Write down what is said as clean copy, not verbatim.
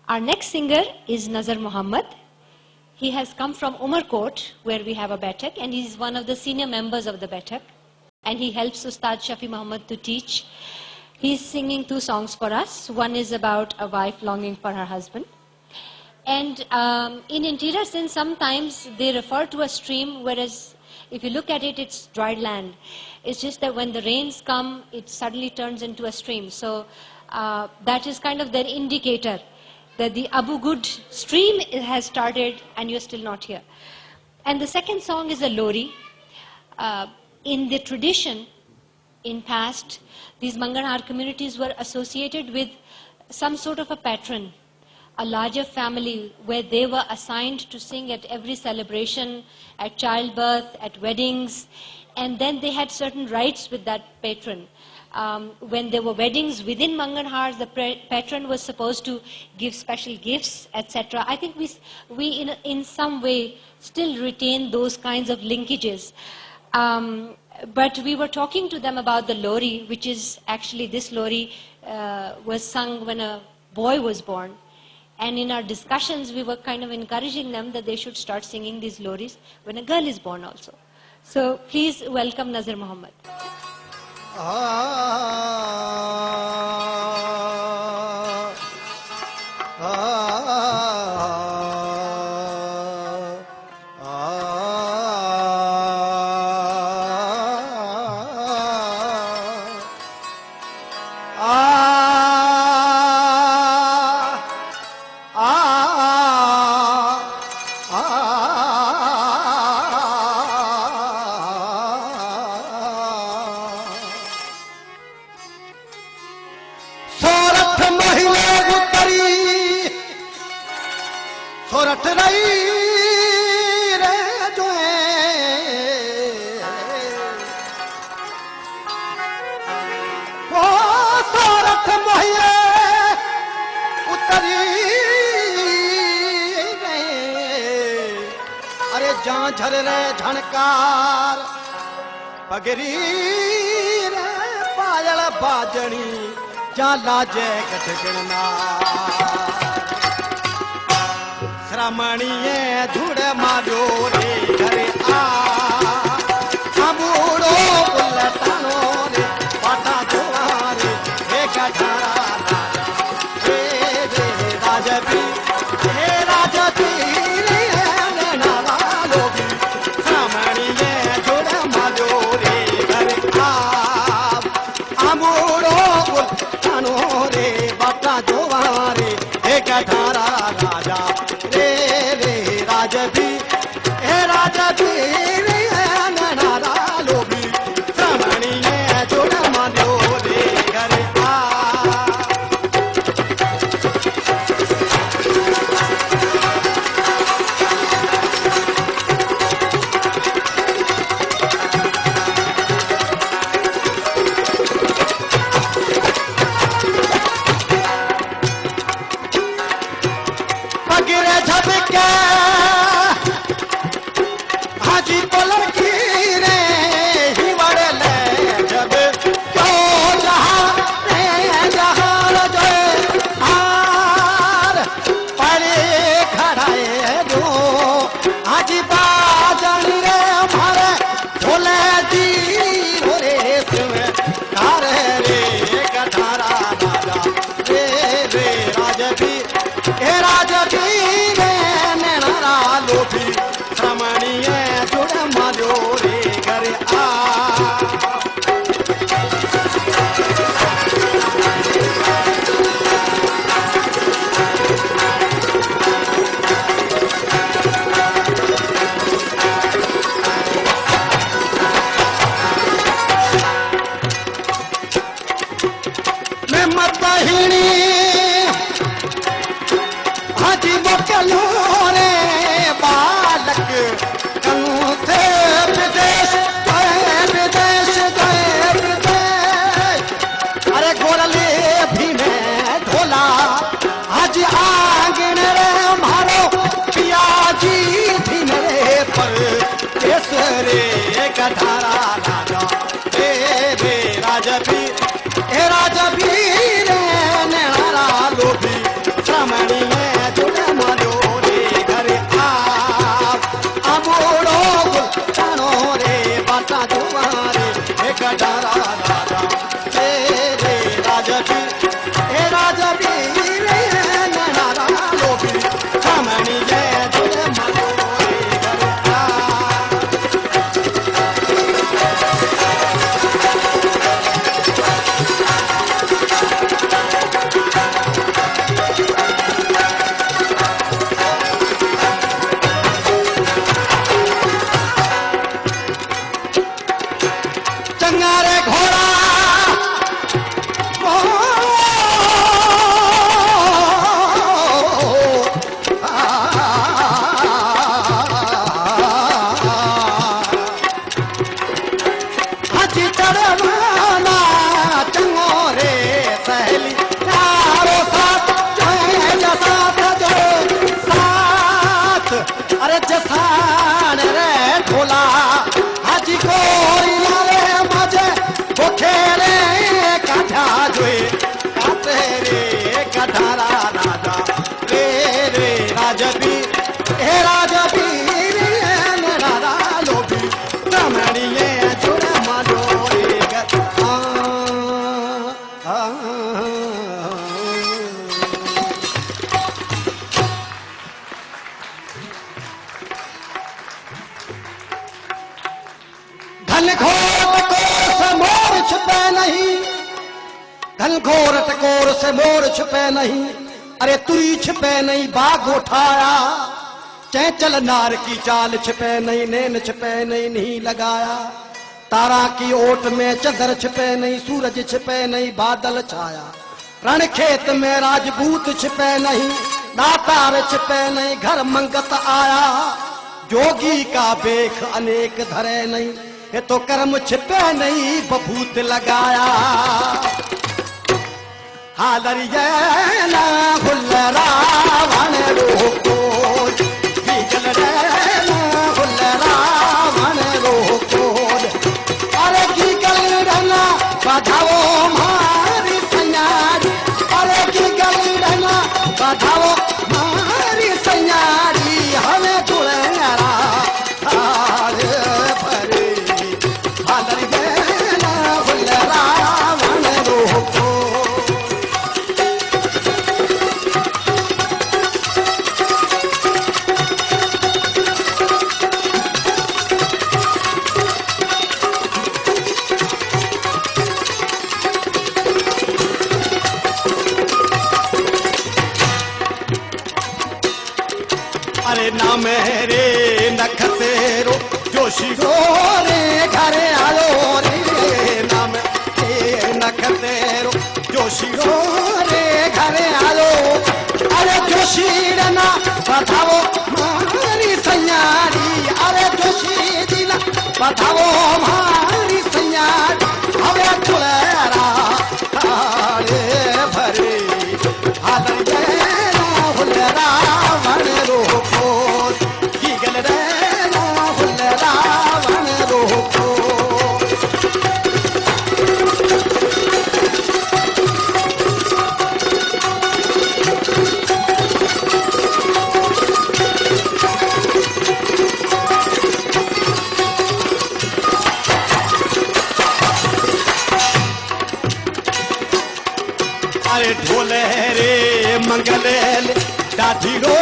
Our next singer is Nazar Muhammad. He has come from Umarkot, where we have a Baitak, and he is one of the senior members of the Baitak. And he helps Ustad Shafi Muhammad to teach. He is singing 2 songs for us. One is about a wife longing for her husband. And in interior Sindh, sometimes they refer to a stream, whereas if you look at it, it's dry land. It's just that when the rains come, it suddenly turns into a stream. So that is kind of their indicator that the Abu Ghud stream has started and you're still not here. And the second song is a Lori. In the tradition, in past, these Mangarhar communities were associated with some sort of a patron, a larger family where they were assigned to sing at every celebration, at childbirth, at weddings, and then they had certain rights with that patron. When there were weddings within Mangarhar, the patron was supposed to give special gifts, etc. I think we in some way still retain those kinds of linkages. But we were talking to them about the Lori, which is actually this Lori was sung when a boy was born. And in our discussions, we were kind of encouraging them that they should start singing these Loris when a girl is born also. So please welcome Nazar Muhammad. झणकार पगरी रे पायल बाजणी जा लाजे कटगणना श्रमणीए धुड़ मारो रे घरे आ अबूड़ो उल्लतानो रे पाटा जोवारे हे गठारा राजबी हे राजबी कठारा राजा रे रे राजबी हे राजबी रे ननारा लोभी श्रमणी जोड़ मानो रे घरे आ कठारा राजा हे रे राजबी रे नैना लोभी श्रमणी कठारा राजा रे रे राजबीर हे राजबीर नारा लोभी रमणीय जुड़ मनो एक घनघोर टकोर से मोर छुपे नहीं, घनघोर टकोर से मोर छुपे नहीं, अरे तुरी छुपे नहीं बाघ उठाया, चंचल नार की चाल छुपे नहीं, नैन छुपे नहीं नहीं लगाया, तारा की ओट में चदर छुपे नहीं, सूरज छुपे नहीं बादल छाया, रण खेत में राजपूत छुपे नहीं, दातार छुपे नहीं घर मंगत आया, जोगी का बेख अनेक धरे नहीं, ये तो कर्म छिपे नहीं बभूत लगाया, हालरिये ना हुल्लरा वन रोको, बीजल रे ना हुल्लरा वन रोको, अरे की गल रहना बधाओ मारी सैयारी, अरे की गल रहना बधाओ मारी सैयारी, हमें जुड़ेरा ना मेरे नखतेरो जोशी रो रे घरे आलो रे, ना मेरे नखतेरो जोशी रो रे घरे आलो, अरे जोशी ना बताओ मारी सैयारी, अरे जोशी दिला बताओ मारी सैयारी, हवे चुलेरा अरे भरे हाल जेना हुलरा वन रोको, ढोले रे मंगले दादी रो